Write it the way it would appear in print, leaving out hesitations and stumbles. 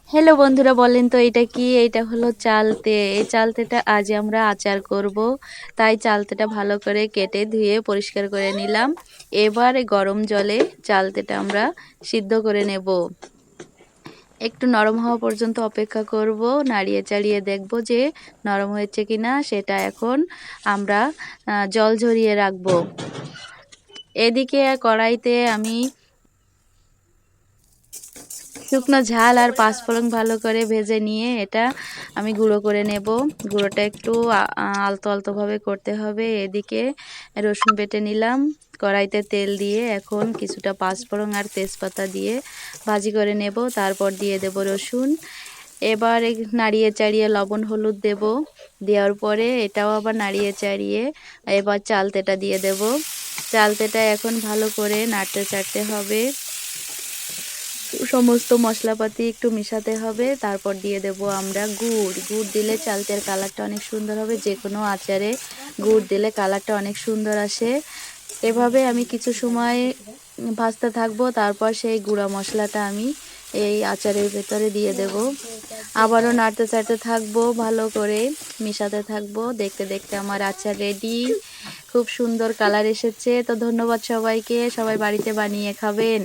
Hello বন্ধুরা, বলেন তো এটা কি? এটা হলো চালতে। এই চালতেটা আজ আমরা আচার করব। তাই চালতেটা ভালো করে কেটে ধুয়ে পরিষ্কার করে নিলাম। এবার গরম জলে চালতেটা আমরা সিদ্ধ করে নেব। একটু নরম হওয়া পর্যন্ত অপেক্ষা করব, নাড়িয়ে চাড়িয়ে দেখব যে নরম হয়েছে কিনা। সেটা এখন আমরা জল ঝরিয়ে রাখবো। এদিকে কড়াইতে আমি শুকনো ঝাল আর পাঁচফোড়ন ভালো করে ভেজে নিয়ে এটা আমি গুঁড়ো করে নেব। গুঁড়োটা একটু আলতো আলতোভাবে করতে হবে। এদিকে রসুন বেটে নিলাম। কড়াইতে তেল দিয়ে এখন কিছুটা পাঁচফোড়ন আর তেজপাতা দিয়ে ভাজি করে নেব। তারপর দিয়ে দেব রসুন। এবার নাড়িয়ে চাড়িয়ে লবণ হলুদ দেব। দেওয়ার পরে এটাও আবার নাড়িয়ে চাড়িয়ে এবার চালতেটা দিয়ে দেব। চালতেটা এখন ভালো করে নাড়তে চাড়তে হবে। সমস্ত মশলাপাতি একটু মিশাতে হবে। তারপর দিয়ে দেব আমরা গুড়। গুড় দিলে চালতের কালারটা অনেক সুন্দর হবে। যে কোনো আচারে গুড় দিলে কালারটা অনেক সুন্দর আসে। এভাবে আমি কিছু সময় ভাজতে থাকবো। তারপর সেই গুঁড়া মশলাটা আমি এই আচারের ভেতরে দিয়ে দেব। আবারও নাড়তে চাড়তে থাকবো, ভালো করে মিশাতে থাকবো। দেখতে দেখতে আমার আচার রেডি। খুব সুন্দর কালার এসেছে। তো ধন্যবাদ সবাইকে, সবাই বাড়িতে বানিয়ে খাবেন।